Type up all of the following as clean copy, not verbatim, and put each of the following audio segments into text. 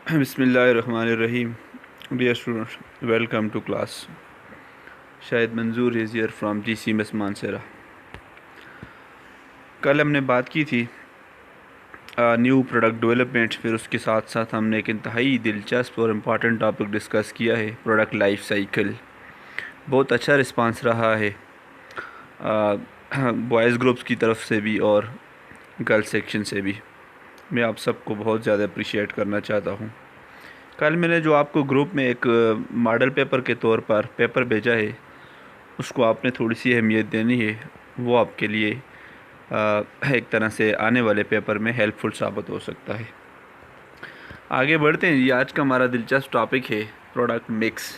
बिस्मिल्लाहिर्रहमानिर्रहीम। Dear students, welcome to class. Shahid Manzoor is here from GCMS Mansehra. कल हमने बात की थी न्यू प्रोडक्ट डेवलपमेंट, फिर उसके साथ साथ हमने एक इंतहाई दिलचस्प और इम्पॉर्टेंट टॉपिक डिस्कस किया है, प्रोडक्ट लाइफ साइकिल। बहुत अच्छा रिस्पांस रहा है बॉयज़ ग्रुप्स की तरफ से भी और गर्ल्स सेक्शन से भी। मैं आप सबको बहुत ज़्यादा अप्रिशिएट करना चाहता हूँ। कल मैंने जो आपको ग्रुप में एक मॉडल पेपर के तौर पर पेपर भेजा है, उसको आपने थोड़ी सी अहमियत देनी है। वो आपके लिए एक तरह से आने वाले पेपर में हेल्पफुल साबित हो सकता है। आगे बढ़ते हैं जी। आज का हमारा दिलचस्प टॉपिक है प्रोडक्ट मिक्स।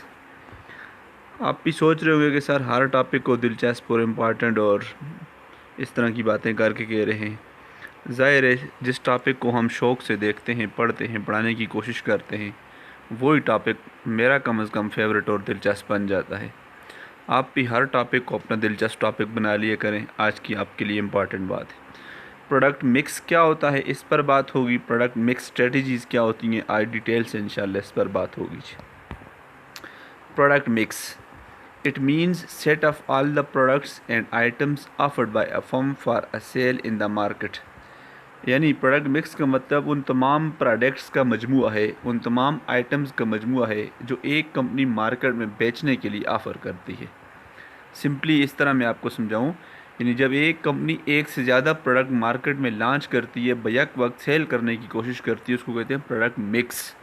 आप भी सोच रहे होंगे कि सर हर टॉपिक को दिलचस्प और इम्पॉर्टेंट और इस तरह की बातें करके कह रहे हैं। ज़ाहिर है, जिस टॉपिक को हम शौक़ से देखते हैं, पढ़ते हैं, पढ़ाने की कोशिश करते हैं, वही टॉपिक मेरा कम अज़ कम फेवरेट और दिलचस्प बन जाता है। आप भी हर टॉपिक को अपना दिलचस्प टॉपिक बना लिया करें। आज की आपके लिए इम्पॉर्टेंट बात है, प्रोडक्ट मिक्स क्या होता है, इस पर बात होगी। प्रोडक्ट मिक्स स्ट्रेटजीज़ क्या होती हैं, आज डिटेल से इंशाल्लाह इस पर बात होगी। Product mix, it means set of all the products and items offered by a firm for a sale in the market. यानी प्रोडक्ट मिक्स का मतलब उन तमाम प्रोडक्ट्स का मजमूआ है, उन तमाम आइटम्स का मजमूआ है जो एक कंपनी मार्केट में बेचने के लिए ऑफ़र करती है। सिंपली इस तरह मैं आपको समझाऊं, यानी जब एक कंपनी एक से ज़्यादा प्रोडक्ट मार्केट में लॉन्च करती है, बैक वक्त सेल करने की कोशिश करती है, उसको कहते हैं प्रोडक्ट मिक्स।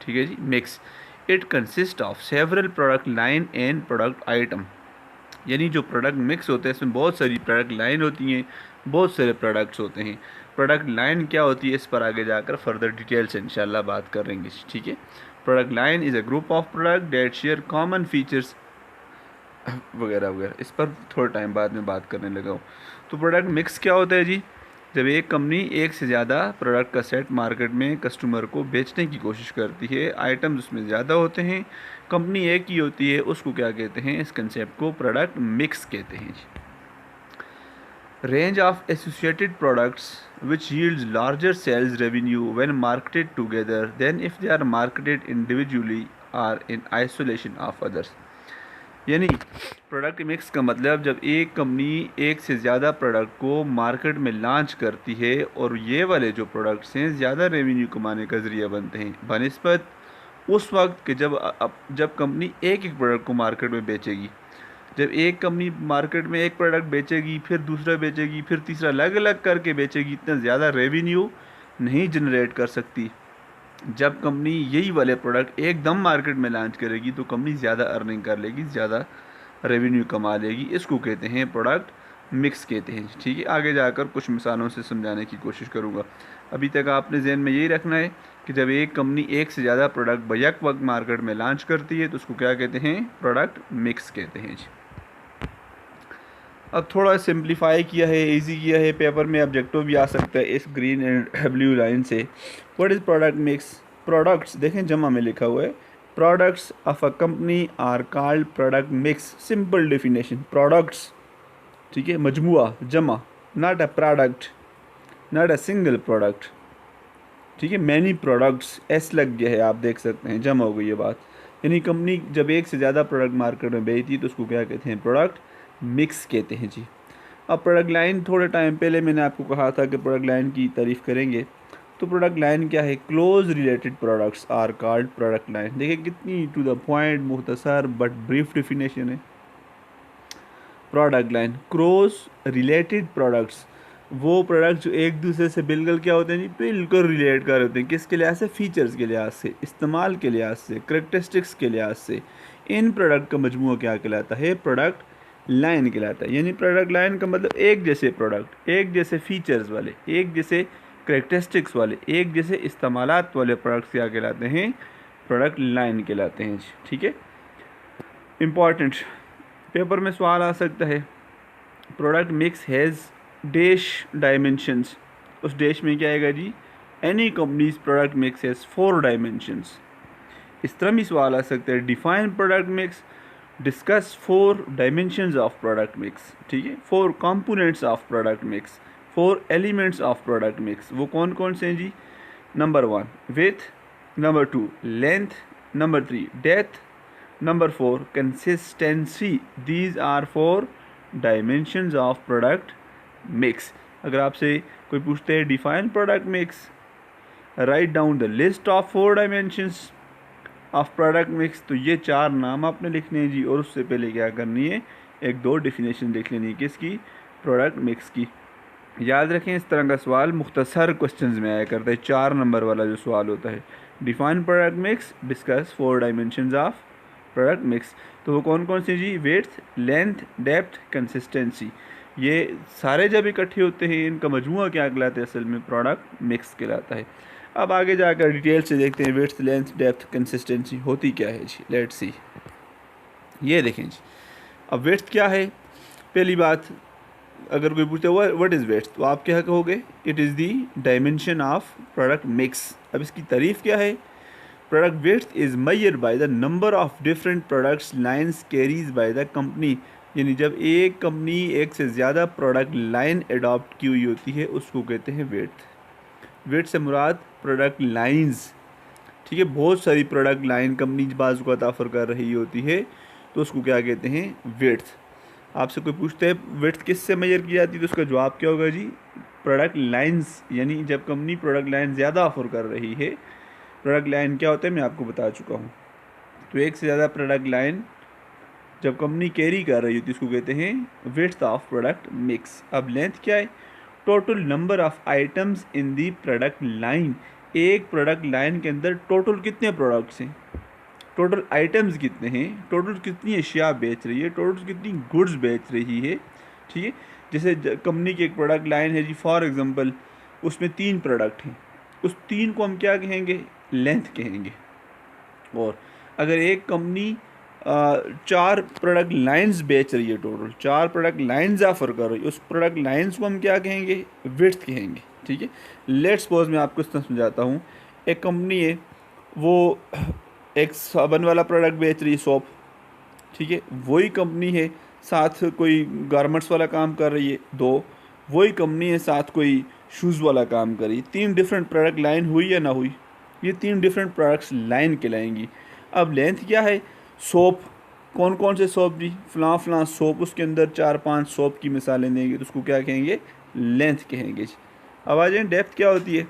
ठीक है जी, mix. It consist of several product line and product item. यानी जो प्रोडक्ट मिक्स होते हैं, इसमें बहुत सारी प्रोडक्ट लाइन होती हैं, बहुत सारे प्रोडक्ट्स होते हैं। प्रोडक्ट लाइन क्या होती है, इस पर आगे जाकर फर्दर डिटेल से इंशाल्लाह बात करेंगे। ठीक है। Product line is a group of product that share common features वगैरह वगैरह। इस पर थोड़ा टाइम बाद में बात करने लगा हूँ। तो प्रोडक्ट मिक्स क्या होता है जी, जब एक कंपनी एक से ज़्यादा प्रोडक्ट का सेट मार्केट में कस्टमर को बेचने की कोशिश करती है, आइटम्स उसमें ज़्यादा होते हैं, कंपनी एक ही होती है, उसको क्या कहते हैं, इस कंसेप्ट को प्रोडक्ट मिक्स कहते हैं जी। Range of associated products which yields larger sales revenue when marketed together than if they are marketed individually or in isolation of others। यानी प्रोडक्ट मिक्स का मतलब जब एक कंपनी एक से ज़्यादा प्रोडक्ट को मार्केट में लॉन्च करती है और ये वाले जो प्रोडक्ट्स हैं ज़्यादा रेवेन्यू कमाने का ज़रिया बनते हैं बनिस्बत उस वक्त के जब कंपनी एक एक प्रोडक्ट को मार्केट में बेचेगी। जब एक कंपनी मार्केट में एक प्रोडक्ट बेचेगी, फिर दूसरा बेचेगी, फिर तीसरा, अलग अलग करके बेचेगी, इतना ज़्यादा रेवेन्यू नहीं जनरेट कर सकती। जब कंपनी यही वाले प्रोडक्ट एकदम मार्केट में लॉन्च करेगी तो कंपनी ज़्यादा अर्निंग कर लेगी, ज़्यादा रेवेन्यू कमा लेगी। इसको कहते हैं प्रोडक्ट मिक्स कहते हैं। ठीक है, आगे जाकर कुछ मिसालों से समझाने की कोशिश करूँगा। अभी तक आपने जहन में यही रखना है कि जब एक कंपनी एक से ज़्यादा प्रोडक्ट बैक वक्त मार्केट में लॉन्च करती है तो उसको क्या कहते हैं, प्रोडक्ट मिक्स कहते हैं जी। अब थोड़ा सिंप्लीफाई किया है, इजी किया है, पेपर में ऑब्जेक्टिव भी आ सकता है इस ग्रीन एंड ब्लू लाइन से। What is product mix? Products देखें जमा में लिखा हुआ है, products of a company are called product mix. Simple definition, products, ठीक है, मजमुआ, जमा, not a product, not a single product. ठीक है, मैनी प्रोडक्ट्स, एस लग गया है, आप देख सकते हैं, जमा हो गई ये बात। यानी कंपनी जब एक से ज़्यादा प्रोडक्ट मार्केट में बेचती है तो उसको क्या कहते हैं, प्रोडक्ट मिक्स कहते हैं जी। अब प्रोडक्ट लाइन, थोड़े टाइम पहले मैंने आपको कहा था कि प्रोडक्ट लाइन की तारीफ़ करेंगे, तो प्रोडक्ट लाइन क्या है, close related products are called product line. देखिए कितनी टू द पॉइंट, मुख्तसर बट ब्रीफ डेफिनेशन है। Product line, close related products, वो प्रोडक्ट जो एक दूसरे से बिल्कुल क्या होते हैं जी, बिल्कुल रिलेट कर होते हैं। किसके लिहाज से? फीचर्स के लिहाज से, इस्तेमाल के लिहाज से, करेक्टरिस्टिक्स के लिहाज से। इन प्रोडक्ट का मजमूआ क्या कहलाता है, प्रोडक्ट लाइन कहलाता है। यानी प्रोडक्ट लाइन का मतलब एक जैसे प्रोडक्ट, एक जैसे फीचर्स वाले, एक जैसे करेक्टरिस्टिक्स वाले, एक जैसे इस्तेमालात वाले प्रोडक्ट्स क्या कहलाते हैं, प्रोडक्ट लाइन कहलाते हैं। ठीक है, इम्पॉर्टेंट, पेपर में सवाल आ सकता है, product mix has dash dimensions. उस डैश में क्या आएगा जी, any company's product mix has 4 dimensions. इस तरह भी सवाल आ सकता है, define product mix, discuss 4 dimensions of product mix. ठीक है, 4 components of product mix, 4 elements of product mix. वो कौन कौन से हैं जी? Number 1 with, Number 2, length. Number 3, depth. Number 4, consistency. These are 4 dimensions of product mix. अगर आपसे कोई पूछते हैं define product mix, write down the list of 4 dimensions of product mix, तो ये 4 नाम आपने लिखने हैं जी। और उससे पहले क्या करनी है, एक दो डेफिनेशन लिख लेनी है किसकी, प्रोडक्ट मिक्स की। याद रखें इस तरह का सवाल मुख्तसर क्वेश्चंस में आया करता है, 4 नंबर वाला जो सवाल होता है, define product mix, discuss 4 dimensions of product mix. तो वो कौन कौन से जी, विड्थ, लेंथ, डेप्थ, कंसिस्टेंसी। ये सारे जब इकट्ठे होते हैं इनका मजमूआ क्या कहलाता है, असल में प्रोडक्ट मिक्स कहलाता है। अब आगे जाकर डिटेल से देखते हैं विड्थ, लेंथ, डेप्थ, कंसिस्टेंसी होती क्या है जी। लेट्स सी, ये देखें जी। अब विड्थ क्या है, पहली बात अगर कोई पूछते हैं व्हाट इज़ विड्थ, तो आप क्या कहोगे, it is the dimension of product mix. अब इसकी तारीफ़ क्या है, product width is measured by the number of different products lines carries bye the company. यानी जब एक कंपनी एक से ज़्यादा प्रोडक्ट लाइन अडॉप्ट की हुई होती है उसको कहते हैं विड्थ। विड्थ से मुराद प्रोडक्ट लाइन्स, ठीक है, बहुत सारी प्रोडक्ट लाइन कंपनी बाज़ को ऑफर कर रही होती है तो उसको क्या कहते हैं, विड्थ। आपसे कोई पूछते हैं विड्थ किस से मेजर की जाती है, तो उसका जवाब क्या होगा जी, प्रोडक्ट लाइंस। यानी जब कंपनी प्रोडक्ट लाइन ज़्यादा ऑफर कर रही है, प्रोडक्ट लाइन क्या होता है मैं आपको बता चुका हूँ। तो एक से ज़्यादा प्रोडक्ट लाइन जब कंपनी कैरी कर रही होती है उसको कहते हैं विड्थ ऑफ प्रोडक्ट मिक्स। अब लेंथ क्या है, total number of items in the product line. एक प्रोडक्ट लाइन के अंदर टोटल कितने प्रोडक्ट्स हैं, टोटल आइटम्स कितने हैं, टोटल कितनी अशिया बेच रही है, टोटल कितनी गुड्स बेच रही है, ठीक है। जैसे कंपनी की एक प्रोडक्ट लाइन है जी, फॉर एग्जांपल उसमें 3 प्रोडक्ट हैं, उस 3 को हम क्या कहेंगे, लेंथ कहेंगे। और अगर एक कंपनी 4 प्रोडक्ट लाइंस बेच रही है, टोटल 4 प्रोडक्ट लाइंस ऑफर कर रही है, उस प्रोडक्ट लाइंस को हम क्या कहेंगे, विड्थ कहेंगे, ठीक है। लेट्स सपोज मैं आपको इस तरह समझाता हूँ, एक कंपनी है वो एक साबुन वाला प्रोडक्ट बेच रही है, सोप, ठीक है, वही कंपनी है साथ कोई गारमेंट्स वाला काम कर रही है 2, वही कंपनी है साथ कोई शूज़ वाला काम कर रही है। 3 डिफरेंट प्रोडक्ट लाइन हुई या ना हुई, ये 3 डिफरेंट प्रोडक्ट्स लाइन कहलाएंगी। अब लेंथ क्या है, सोप, कौन कौन से सोप जी, फलां फलां सोप, उसके अंदर 4-5 सोप की मिसालें देंगे तो उसको क्या कहेंगे, लेंथ कहेंगे जी। अब आ जाए डेप्थ क्या होती है,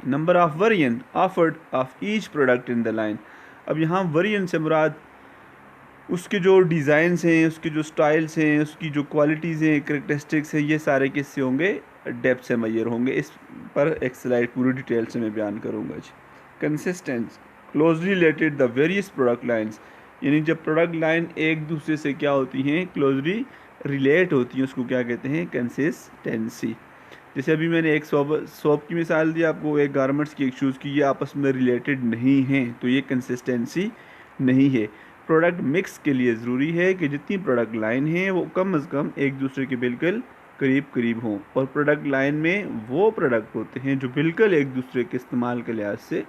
number of variant offered of each product in the line. अब यहाँ वेरिएंट से मुराद उसके जो डिज़ाइंस हैं, उसके जो स्टाइल्स हैं, उसकी जो क्वालिटीज़ हैं, करेक्टरिस्टिक्स हैं, ये सारे किससे होंगे, डेप्थ से मेजर होंगे। इस पर एक स्लाइड पूरी डिटेल से मैं बयान करूँगा जी। Consistence, closely related the various product lines. यानी जब प्रोडक्ट लाइन एक दूसरे से क्या होती हैं, क्लोजली रिलेट होती हैं, उसको क्या कहते हैं, कंसिस्टेंसी। जैसे अभी मैंने एक सोप की मिसाल दी आपको, एक गारमेंट्स की, एक शूज़ की, ये आपस में रिलेटेड नहीं हैं तो ये कंसिस्टेंसी नहीं है। प्रोडक्ट मिक्स के लिए ज़रूरी है कि जितनी प्रोडक्ट लाइन है वो कम से कम एक दूसरे के बिल्कुल करीब करीब हों, और प्रोडक्ट लाइन में वो प्रोडक्ट होते हैं जो बिल्कुल एक दूसरे के इस्तेमाल के लिहाज से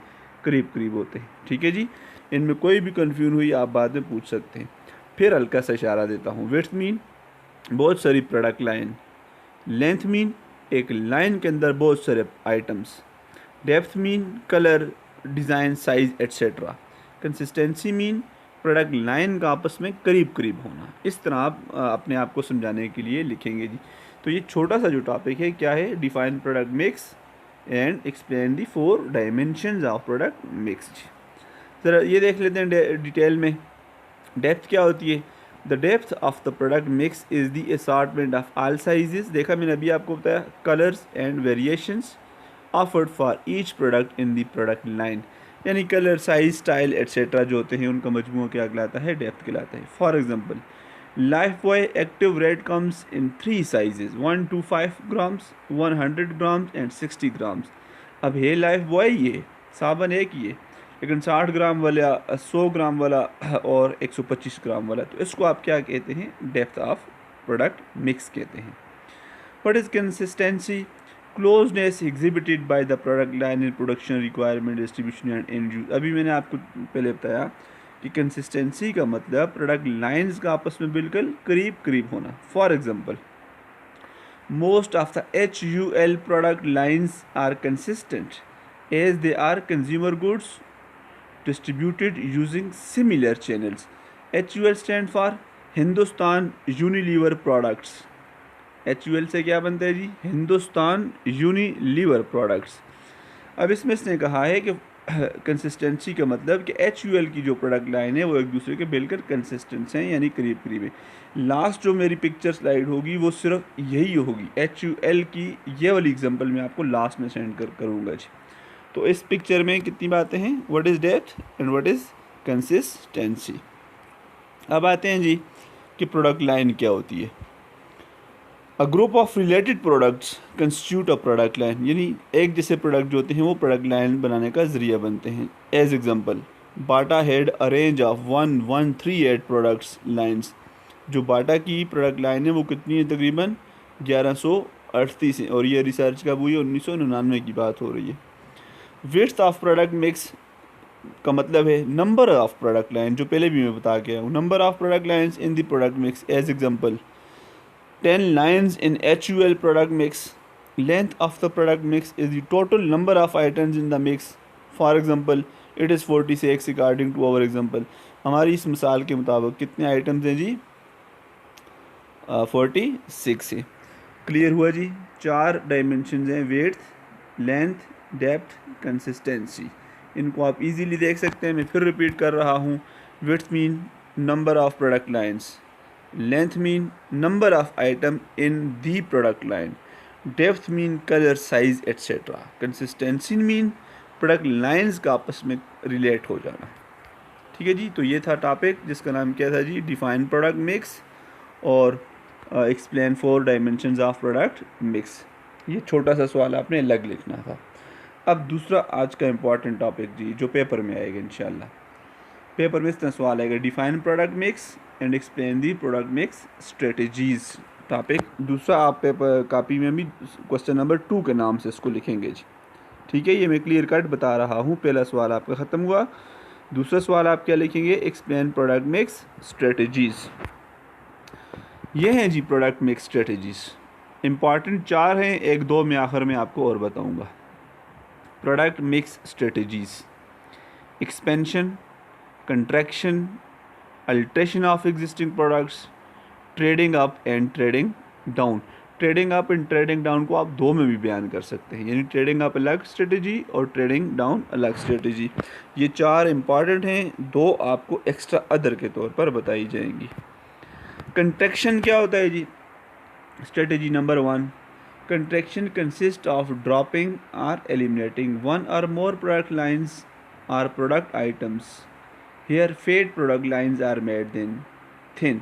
करीब करीब होते हैं, ठीक है जी। इनमें कोई भी कन्फ्यूजन हुई आप बाद में पूछ सकते हैं। फिर हल्का सा इशारा देता हूँ, विड्थ मीन बहुत सारी प्रोडक्ट लाइन, लेंथ मीन एक लाइन के अंदर बहुत सारे items, depth mean colour, design, size etcetera, consistency mean product line का आपस में करीब करीब होना। इस तरह आप अपने आप को समझाने के लिए लिखेंगे जी। तो ये छोटा सा जो टॉपिक है क्या है, define product mix and explain the 4 dimensions of product mix जी। ज़रा ये देख लेते हैं डिटेल में, डेप्थ क्या होती है, the depth of the product mix is the assortment of all sizes. देखा मैंने अभी आपको बताया, colours and variations offered for each product in the product line. यानी कलर, साइज, स्टाइल एट्सेट्रा जो होते हैं उनका मजमूआ क्या कहलाता है, डेप्थ कहलाता है। For example, life boy active red comes in 3 sizes, 1 to 5 grams, 100 grams and 60 grams. अब है लाइफ बॉय ये साबुन एक ही है, लेकिन 60 ग्राम वाला, 100 ग्राम वाला और 125 ग्राम वाला, तो इसको आप क्या कहते हैं, डेप्थ ऑफ प्रोडक्ट मिक्स कहते हैं। What is consistency, closeness exhibited by the product line in production, requirement, distribution and and use. अभी मैंने आपको पहले बताया कि कंसिस्टेंसी का मतलब प्रोडक्ट लाइंस का आपस में बिल्कुल करीब करीब होना। For example, most of the HUL product lines are consistent as they are consumer goods distributed using similar channels. HUL stand for Hindustan Unilever products. HUL से क्या बनता है जी? Hindustan Unilever products. अब इसमें इसने कहा है कि कंसिस्टेंसी का मतलब कि HUL की जो प्रोडक्ट लाइन है वो एक दूसरे के बिल्कुल कंसिस्टेंस हैं, यानी करीब करीब है। लास्ट जो मेरी पिक्चर स्लाइड होगी वो सिर्फ यही होगी, HUL की ये वाली एग्जांपल मैं आपको लास्ट में सेंड करूँगा जी। तो इस पिक्चर में कितनी बातें हैं? What is depth and what is consistency. अब आते हैं जी कि प्रोडक्ट लाइन क्या होती है। अ group of related products constitute a product line, यानी एक जैसे प्रोडक्ट जो होते हैं वो प्रोडक्ट लाइन बनाने का ज़रिया बनते हैं। As example, Bata had a range of 1138 products lines. जो बाटा की प्रोडक्ट लाइन है वो कितनी है? तकरीबन 1138 है, और ये रिसर्च कब हुई है? 1999 की बात हो रही है। विड्थ ऑफ प्रोडक्ट मिक्स का मतलब है नंबर ऑफ प्रोडक्ट लाइन, जो पहले भी मैं बता के आया हूँ। Number of product lines in the product mix. As example, 10 lines in HUL product mix. Length of the product mix is the total number of items in the mix. For example, it is 46 according to our example. हमारी इस मिसाल के मुताबिक कितने items हैं जी? 46 है। Clear हुआ जी? 4 dimensions हैं, वेड्थ, लेंथ, डेप्थ, कंसिस्टेंसी। इनको आप इजीली देख सकते हैं। मैं फिर रिपीट कर रहा हूँ। Width mean number of product lines, length mean number of item in the product line, depth mean color, size etc. consistency mean product lines का आपस में relate हो जाना। ठीक है जी। तो ये था टॉपिक जिसका नाम क्या था जी? डिफाइन प्रोडक्ट मिक्स और explain 4 dimensions of product mix. ये छोटा सा सवाल आपने अलग लिखना था। अब दूसरा आज का इम्पॉर्टेंट टॉपिक जी जो पेपर में आएगा इंशाल्लाह। पेपर में इस तरह सवाल आएगा, define product mix and explain the product mix strategies. Topic दूसरा आप पेपर कॉपी में भी क्वेश्चन नंबर 2 के नाम से इसको लिखेंगे जी। ठीक है, ये मैं क्लियर कट बता रहा हूँ। पहला सवाल आपका ख़त्म हुआ। दूसरा सवाल आप क्या लिखेंगे? Explain product mix strategies. ये हैं जी प्रोडक्ट मिक्स स्ट्रेटजीज। इम्पॉर्टेंट 4 हैं, 1-2 में आखिर में आपको और बताऊँगा। Product mix strategies: expansion, contraction, alteration of existing products, trading up and trading down। Trading up and trading down को आप 2 में भी बयान कर सकते हैं, यानी ट्रेडिंग अप अलग स्ट्रेटजी और ट्रेडिंग डाउन अलग स्ट्रेटजी। ये 4 इंपॉर्टेंट हैं, 2 आपको एक्स्ट्रा अदर के तौर पर बताई जाएंगी। कंट्रैक्शन क्या होता है जी? Strategy number 1, contraction consist of dropping और एलिमिनेटिंग वन और मोर प्रोडक्ट लाइन्स और product items. Here fade product lines are made then thin.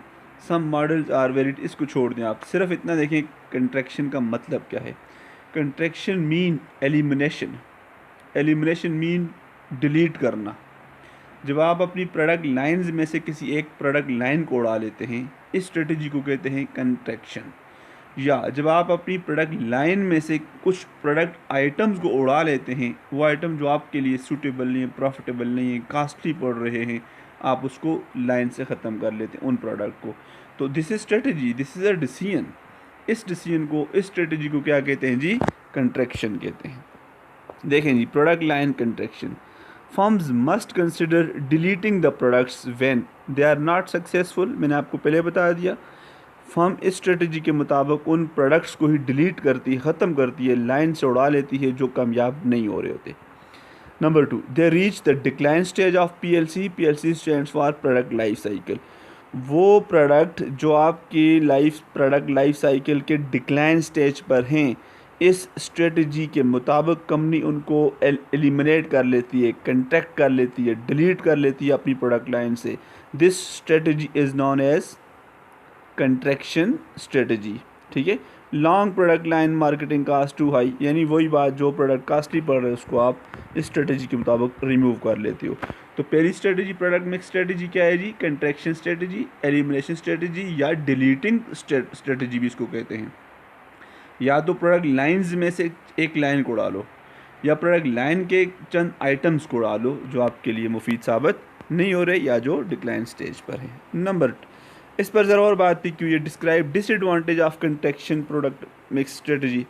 Some models are very, इसको छोड़ दें आप, सिर्फ इतना देखें कंट्रैक्शन का मतलब क्या है। Contraction mean elimination, elimination mean delete करना। जब आप अपनी प्रोडक्ट लाइंस में से किसी एक प्रोडक्ट लाइन को उड़ा लेते हैं, इस स्ट्रेटजी को कहते हैं कंट्रैक्शन। या जब आप अपनी प्रोडक्ट लाइन में से कुछ प्रोडक्ट आइटम्स को उड़ा लेते हैं, वो आइटम जो आपके लिए सूटेबल नहीं है, प्रॉफिटेबल नहीं है, कास्टली पड़ रहे हैं, आप उसको लाइन से ख़त्म कर लेते हैं उन प्रोडक्ट को। तो this is strategy, this is a decision. इस डिसीजन को, इस स्ट्रेटजी को क्या कहते हैं जी? कंट्रैक्शन कहते हैं। देखें जी, product line contraction. Firms must consider deleting the products when they are not successful. मैंने आपको पहले बता दिया, फर्म इस स्ट्रेटजी के मुताबिक उन प्रोडक्ट्स को ही डिलीट करती है, ख़त्म करती है, लाइन से उड़ा लेती है जो कामयाब नहीं हो रहे होते। Number 2, they reach the decline stage of PLC। PLC stands for product life cycle. वो प्रोडक्ट जो आपकी प्रोडक्ट लाइफ साइकिल के डिक्लाइन स्टेज पर हैं, इस स्ट्रेटजी के मुताबिक कंपनी उनको एलिमिनेट कर लेती है, कंट्रैक्ट कर लेती है, डिलीट कर लेती है अपनी प्रोडक्ट लाइन से। This strategy is known as contraction strategy. ठीक है। Long product line marketing cost too high, यानी वही बात, जो प्रोडक्ट कास्टली पड़ रहा है उसको आप इस स्ट्रेटजी के मुताबिक रिमूव कर लेते हो। तो पहली स्ट्रेटजी प्रोडक्ट मिक्स स्ट्रेटजी क्या है जी? कंट्रैक्शन स्ट्रेटजी, एलिमिनेशन स्ट्रेटजी या डिलीटिंग स्ट्रेटजी भी इसको कहते हैं। या तो प्रोडक्ट लाइंस में से एक लाइन को डालो, या प्रोडक्ट लाइन के चंद आइटम्स को डालो जो आपके लिए मुफीद साबित नहीं हो रहे या जो डिक्लाइन स्टेज पर है। नंबर, इस पर ज़रा और बात थी क्यों? ये describe disadvantage of contraction product mix strategy.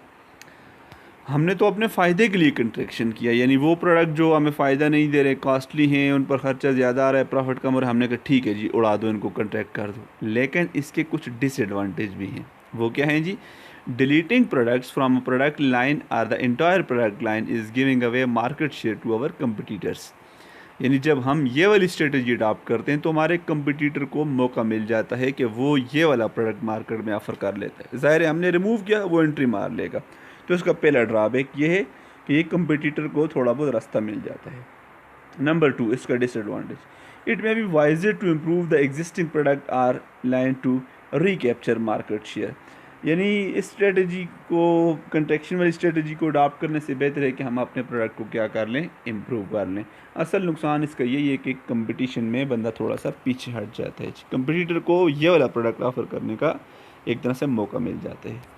हमने तो अपने फ़ायदे के लिए कंट्रैक्शन किया, यानी वो प्रोडक्ट जो हमें फ़ायदा नहीं दे रहे, कॉस्टली हैं, उन पर ख़र्चा ज़्यादा आ रहा है, प्रॉफिट कम हो रहा है, हमने कहा ठीक है जी उड़ा दो, इनको कंट्रैक्ट कर दो। लेकिन इसके कुछ डिसएडवांटेज भी हैं। वो क्या हैं जी? Deleting products from a product line are the entire product line is giving away market share to our competitors. यानी जब हम ये वाली स्ट्रेटजी अडॉप्ट करते हैं तो हमारे कंपटीटर को मौका मिल जाता है कि वो ये वाला प्रोडक्ट मार्केट में ऑफ़र कर लेता है। ज़ाहिर है हमने रिमूव किया, वो एंट्री मार लेगा। तो इसका पहला ड्रॉबैक ये है कि ये कंपटीटर को थोड़ा बहुत रास्ता मिल जाता है। नंबर 2, इसका disadvantage, it may be wiser to improve the existing product or line to recapture market share. यानी इस स्ट्रेटजी को, कंट्रैक्शन वाली स्ट्रेटजी को अडॉप्ट करने से बेहतर है कि हम अपने प्रोडक्ट को क्या कर लें, इम्प्रूव कर लें। असल नुकसान इसका यही है कि कंपटीशन में बंदा थोड़ा सा पीछे हट जाता है, कंपटीटर को ये वाला प्रोडक्ट ऑफर करने का एक तरह से मौका मिल जाता है।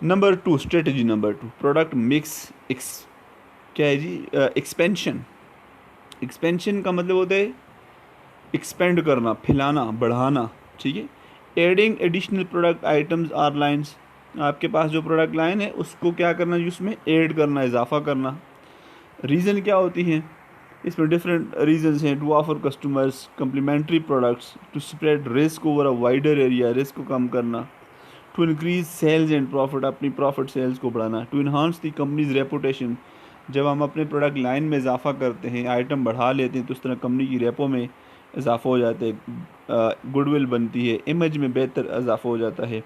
Number 2, strategy number 2, product mix क्या है जी? एक्सपेंशन। एक्सपेंशन का मतलब होता है एक्सपेंड करना, फैलाना, बढ़ाना, ठीक है। Adding additional product items or lines, आपके पास जो प्रोडक्ट लाइन है उसको क्या करना जी, उसमें ऐड करना, इजाफा करना। रीज़न क्या होती हैं इसमें? डिफरेंट रीजंस हैं। To offer customers complementary products, to spread risk over a wider area, risk को कम करना, to increase sales and profit, अपनी प्रॉफिट सेल्स को बढ़ाना, to enhance the company's reputation, जब हम अपने प्रोडक्ट लाइन में इजाफा करते हैं, आइटम बढ़ा लेते हैं तो उस तरह कंपनी की रेपो में इजाफा हो जाता है, गुडविल बनती है, इमेज में बेहतर इजाफा हो जाता है।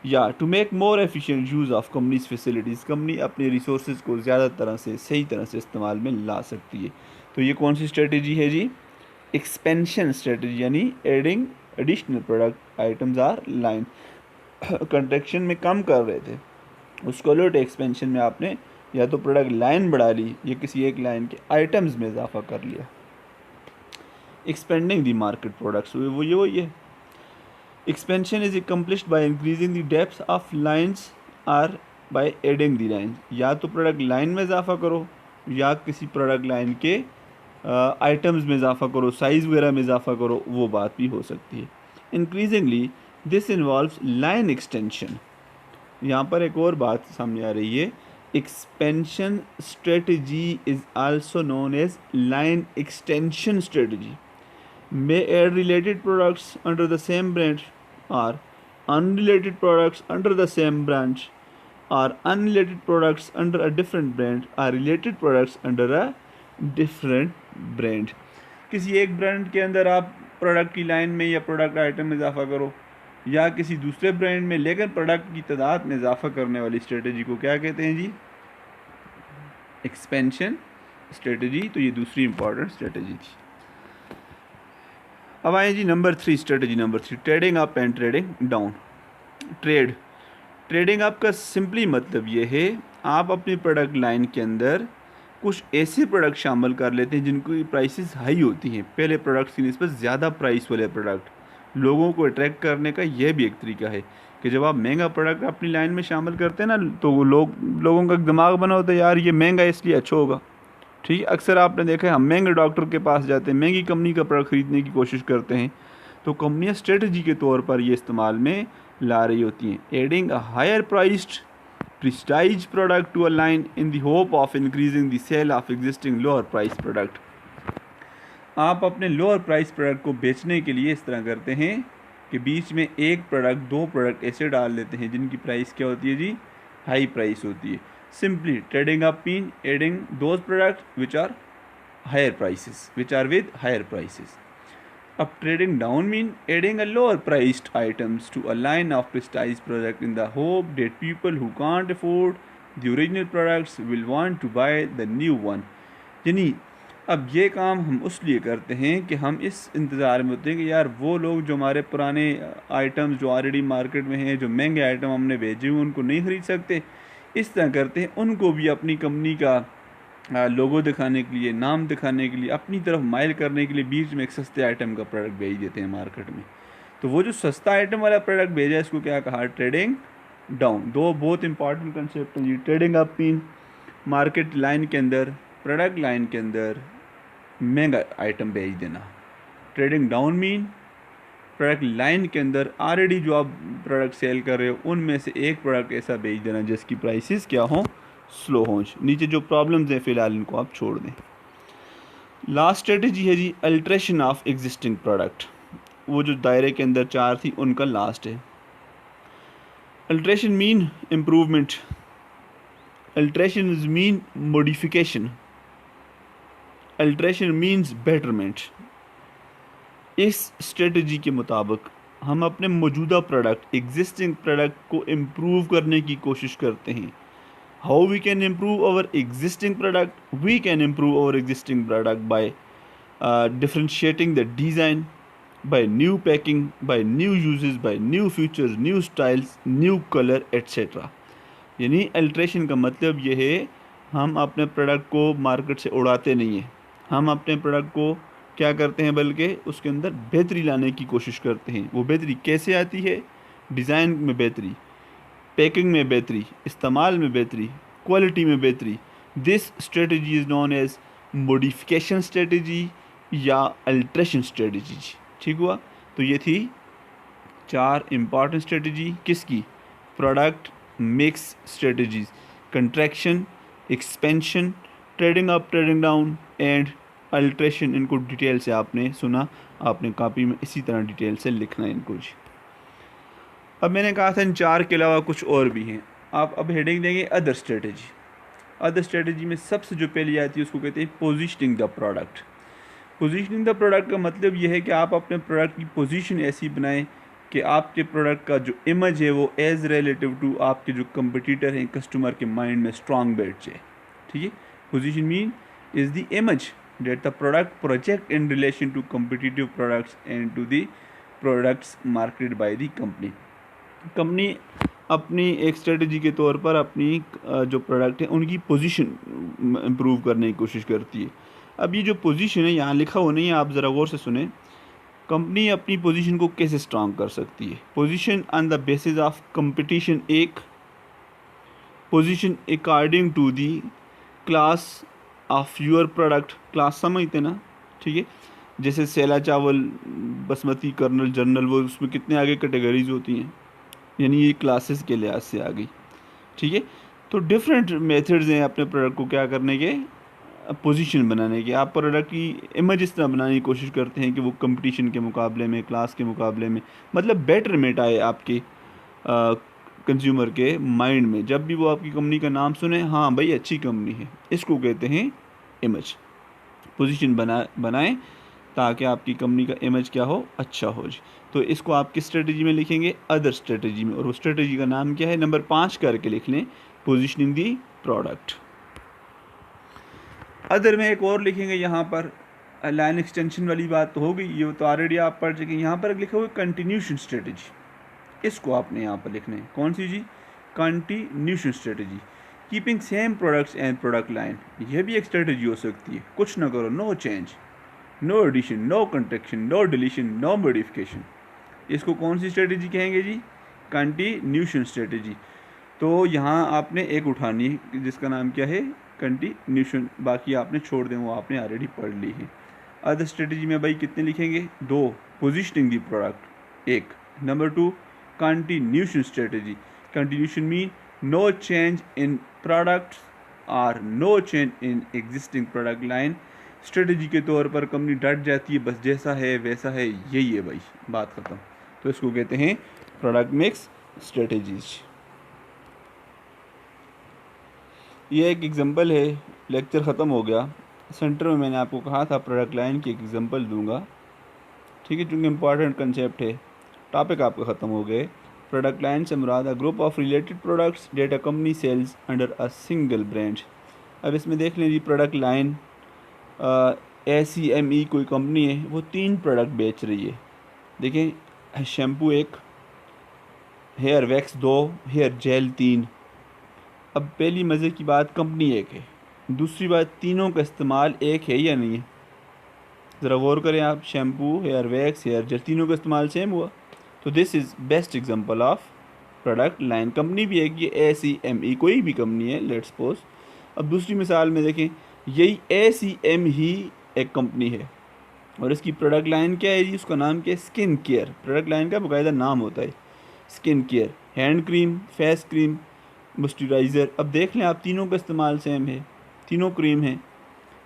या to make more efficient use of company's facilities, company अपने रिसोर्स को ज़्यादा तरह से सही तरह से इस्तेमाल में ला सकती है। तो ये कौन सी स्ट्रेटजी है जी? एक्सपेंशन स्ट्रेटजी, यानी adding additional product items or line. Contraction में कम कर रहे थे, उसको उलट एक्सपेंशन में आपने या तो प्रोडक्ट लाइन बढ़ा ली या किसी एक लाइन के आइटम्स में इजाफा कर लिया। एक्सपेंडिंग द मार्केट प्रोडक्ट्स, वो ये expansion is accomplished by increasing the depth of lines or by adding the line. या तो प्रोडक्ट लाइन में इजाफा करो या किसी प्रोडक्ट लाइन के आइटम्स में इजाफा करो, साइज़ वगैरह में इजाफा करो, वो बात भी हो सकती है। Increasingly this involves line extension. यहाँ पर एक और बात सामने आ रही है, expansion strategy is also known as line extension strategy, may add related products under the same branch or unrelated products under the same branch or unrelated products under a different brand or related products under a different brand। किसी एक brand के अंदर आप product की line में या product item में इजाफा करो या किसी दूसरे ब्रांड में, लेकिन प्रोडक्ट की तादाद में इजाफा करने वाली स्ट्रेटजी को क्या कहते हैं जी? Expansion strategy. तो ये दूसरी इंपॉर्टेंट स्ट्रेटजी थी। अब आए जी number 3, strategy number 3, trading up and trading down. Trading up का सिंपली मतलब ये है, आप अपनी प्रोडक्ट लाइन के अंदर कुछ ऐसे प्रोडक्ट शामिल कर लेते हैं जिनकी प्राइसेस हाई होती हैं, पहले प्रोडक्ट्स की निस्बत ज़्यादा प्राइस वाले प्रोडक्ट। लोगों को अट्रैक्ट करने का यह भी एक तरीका है कि जब आप महंगा प्रोडक्ट अपनी लाइन में शामिल करते हैं ना, तो वो लोगों का दिमाग बना होता है यार ये महंगा है इसलिए अच्छा होगा, ठीक है। अक्सर आपने देखा है हम महंगे डॉक्टर के पास जाते हैं, महंगी कंपनी का प्रोडक्ट ख़रीदने की कोशिश करते हैं, तो कंपनियां स्ट्रेटजी के तौर पर ये इस्तेमाल में ला रही होती हैं, adding a higher priced prestige product to a line in the hope of increasing the sale of existing lower price product. आप अपने लोअर प्राइस प्रोडक्ट को बेचने के लिए इस तरह करते हैं कि बीच में एक प्रोडक्ट, दो प्रोडक्ट ऐसे डाल देते हैं जिनकी प्राइस क्या होती है जी? हाई प्राइस होती है। Simply trading up mean adding those products which are higher prices, which are with higher prices. Up trading down mean adding a lower priced items to a line of prestige product in the hope that people who can't afford the original products will want to buy the new one. यानी अब ये काम हम उस लिए करते हैं कि हम इस इंतज़ार में होते हैं कि यार वो लोग जो हमारे पुराने आइटम्स जो ऑलरेडी मार्केट में हैं, जो महंगे आइटम हमने भेजे हुए उनको नहीं ख़रीद सकते, इस तरह करते हैं उनको भी अपनी कंपनी का लोगो दिखाने के लिए, नाम दिखाने के लिए, अपनी तरफ माइल करने के लिए बीच में एक सस्ते आइटम का प्रोडक्ट भेज देते हैं मार्केट में। तो वो जो सस्ता आइटम वाला प्रोडक्ट भेजा है इसको क्या कहा? Trading down. दो बहुत इंपॉर्टेंट कंसेप्ट हैं जी। Trading up mean market line के अंदर, प्रोडक्ट लाइन के अंदर महंगा आइटम भेज देना। Trading down mean product line के अंदर ऑलरेडी जो आप प्रोडक्ट सेल कर रहे हो उनमें से एक प्रोडक्ट ऐसा बेच देना जिसकी प्राइसेस क्या हों? स्लो होंच। नीचे जो प्रॉब्लम्स हैं फ़िलहाल इनको आप छोड़ दें। लास्ट स्ट्रेटजी है जी अल्ट्रेशन ऑफ एग्जिस्टिंग प्रोडक्ट। वो जो दायरे के अंदर 4 थी उनका लास्ट है। Alteration mean improvement, alteration is mean modification, alteration means betterment. इस स्ट्रेटजी के मुताबिक हम अपने मौजूदा प्रोडक्ट एग्जिस्टिंग प्रोडक्ट को इम्प्रूव करने की कोशिश करते हैं। How we can improve our existing product? We can improve our existing product by differentiating the design, by new packing, by new uses, by new features, new styles, new color etc. यानी alteration का मतलब ये है हम अपने product को market से उड़ाते नहीं हैं, हम अपने प्रोडक्ट को क्या करते हैं बल्कि उसके अंदर बेहतरी लाने की कोशिश करते हैं। वो बेहतरी कैसे आती है? डिज़ाइन में बेहतरी, पैकिंग में बेहतरी, इस्तेमाल में बेहतरी, क्वालिटी में बेहतरी। This strategy is known as modification strategy या अल्ट्रेशन स्ट्रेटजी। ठीक हुआ? तो ये थी 4 इम्पॉर्टेंट स्ट्रेटजी किसकी? Product mix strategies, contraction, expansion, trading up, trading down and alteration. इनको डिटेल से आपने सुना, आपने कॉपी में इसी तरह डिटेल से लिखना है इनको जी। अब मैंने कहा था इन 4 के अलावा कुछ और भी हैं। आप अब हेडिंग देंगे अदर स्ट्रेटजी। अदर स्ट्रेटजी में सबसे जो पहली आती है उसको कहते हैं positioning the product. Positioning the product का मतलब यह है कि आप अपने प्रोडक्ट की पोजीशन ऐसी बनाएं कि आपके प्रोडक्ट का जो इमेज है वो एज़ रिलेटिव टू आपके जो कंपटीटर हैं कस्टमर के माइंड में स्ट्रांग बैठ जाए। ठीक है? Position mean is the image that the product project in relation to competitive products and to the products marketed by the company. Company अपनी एक स्ट्रेटजी के तौर पर अपनी जो प्रोडक्ट है उनकी पोजीशन इम्प्रूव करने की कोशिश करती है। अब ये जो पोजीशन है यहाँ लिखा हुआ नहीं है, आप ज़रा गौर से सुने। कंपनी अपनी पोजीशन को कैसे स्ट्रांग कर सकती है? Position on the basis of competition, एक position according to the class of your product. Class समझते ना? ठीक है, जैसे सेला चावल, बासमती, कर्नल, जर्नल, वो उसमें कितने आगे कैटेगरीज होती हैं, यानी ये क्लासेस के लिहाज से आ गई। ठीक है, तो डिफरेंट मेथड्स हैं अपने प्रोडक्ट को क्या करने के, पोजीशन बनाने की। आप प्रोडक्ट की इमेज इस तरह बनाने की कोशिश करते हैं कि वो कंपटीशन के मुकाबले में, क्लास के मुकाबले में, मतलब बेटरमेंट आए आपके कंज्यूमर के माइंड में। जब भी वो आपकी कंपनी का नाम सुने, हाँ भाई अच्छी कंपनी है, इसको कहते हैं इमेज। पोजीशन बनाएं ताकि आपकी कंपनी का इमेज क्या हो, अच्छा हो जी। तो इसको आप किस स्ट्रेटजी में लिखेंगे? अदर स्ट्रेटजी में। और वो स्ट्रेटजी का नाम क्या है? नंबर 5 करके लिख लें, पोजीशनिंग दी प्रोडक्ट। अदर में एक और लिखेंगे यहाँ पर, लाइन एक्सटेंशन वाली बात तो हो गई, ये तो ऑलरेडी आप पढ़ चुके हैं। यहाँ पर लिखा हुआ कंटिन्यूशन स्ट्रेटजी, इसको आपने यहाँ पर लिखना है। कौन सी जी? Continuation strategy. Keeping same products and product line, यह भी एक स्ट्रेटजी हो सकती है। कुछ ना करो, no change, no addition, no contraction, no deletion, no modification. इसको कौन सी स्ट्रेटजी कहेंगे जी? Continuation strategy. तो यहाँ आपने एक उठानी है जिसका नाम क्या है? कंटिन्यूशन। बाकी आपने छोड़ दें, वो आपने ऑलरेडी पढ़ ली है। अदर स्ट्रेटजी में भाई कितने लिखेंगे? 2। Positioning the product, 1। Number 2 continuation strategy. Continuation mean no change in products और no change in existing product line. Strategy के तौर पर कंपनी डट जाती है, बस जैसा है वैसा है, यही है भाई, बात ख़त्म। तो इसको कहते हैं प्रोडक्ट मिक्स स्ट्रेटजीज। ये एक एग्जांपल है, लेक्चर ख़त्म हो गया। सेंटर में मैंने आपको कहा था प्रोडक्ट लाइन की एक एग्जांपल दूंगा। ठीक है, चूँकि इम्पॉर्टेंट कंसेप्ट है। टॉपिक आपका ख़त्म हो गए। प्रोडक्ट लाइन से मुराद a group of related products that a company sells under a single brand. अब इसमें देख लीजिए प्रोडक्ट लाइन, ACME कोई कंपनी है, वो 3 प्रोडक्ट बेच रही है। देखें, shampoo 1, hair wax 2, hair gel 3। अब पहली मज़े की बात, कंपनी एक है। दूसरी बात, तीनों का इस्तेमाल एक है या नहीं है? ज़रा गौर करें आप, shampoo, hair wax, hair gel, तीनों का इस्तेमाल सेम हुआ। तो this is best example of product line. Company भी एक, ये ACME कोई भी कंपनी है, लेट्स सपोज। अब दूसरी मिसाल में देखें, यही ACM ही एक कंपनी है और इसकी प्रोडक्ट लाइन क्या है जी? उसका नाम क्या है? Skin care. प्रोडक्ट लाइन का बाकायदा नाम होता है skin care. Hand cream, face cream, moisturiser. अब देख लें आप, तीनों का इस्तेमाल सेम है, तीनों क्रीम है।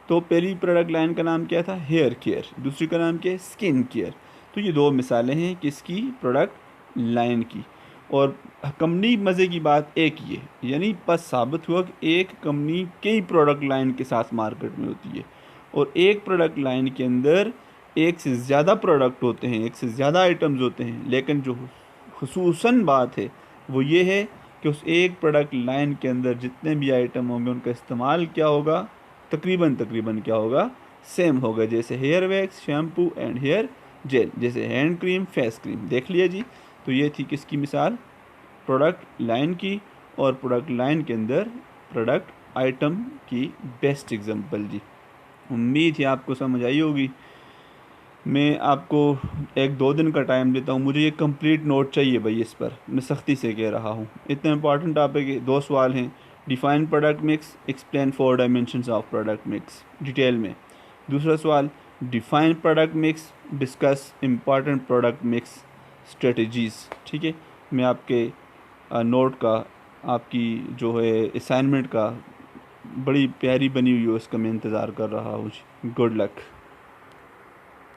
तो पहली प्रोडक्ट लाइन का नाम क्या था, हेयर केयर, दूसरी का नाम क्या है, स्किन केयर। तो ये दो मिसालें हैं किसकी, प्रोडक्ट लाइन की। और कंपनी, मज़े की बात एक ही है, यानी बस साबित हुआ कि एक कंपनी कई प्रोडक्ट लाइन के साथ मार्केट में होती है, और एक प्रोडक्ट लाइन के अंदर एक से ज़्यादा प्रोडक्ट होते हैं, एक से ज़्यादा आइटम्स होते हैं। लेकिन जो खुसूसन बात है वो ये है कि उस एक प्रोडक्ट लाइन के अंदर जितने भी आइटम होंगे उनका इस्तेमाल क्या होगा, तकरीबन तकरीबन क्या होगा, सेम होगा। जैसे hair wax, shampoo and hair gel, जैसे हैंड क्रीम, फेस क्रीम। देख लिया जी। तो ये थी किसकी मिसाल, प्रोडक्ट लाइन की, और प्रोडक्ट लाइन के अंदर प्रोडक्ट आइटम की बेस्ट एग्जांपल जी। उम्मीद है आपको समझ आई होगी। मैं आपको 1-2 दिन का टाइम देता हूँ, मुझे ये कंप्लीट नोट चाहिए भाई, इस पर मैं सख्ती से कह रहा हूँ, इतना इंपॉर्टेंट टॉपिक है। 2 सवाल हैं, define product mix, explain 4 dimensions of product mix detail में। दूसरा सवाल, define product mix, discuss important product mix strategies. ठीक है, मैं आपके नोट का, आपकी जो है असाइनमेंट का, बड़ी प्यारी बनी हुई है, उसका मैं इंतज़ार कर रहा हूँ। Good luck.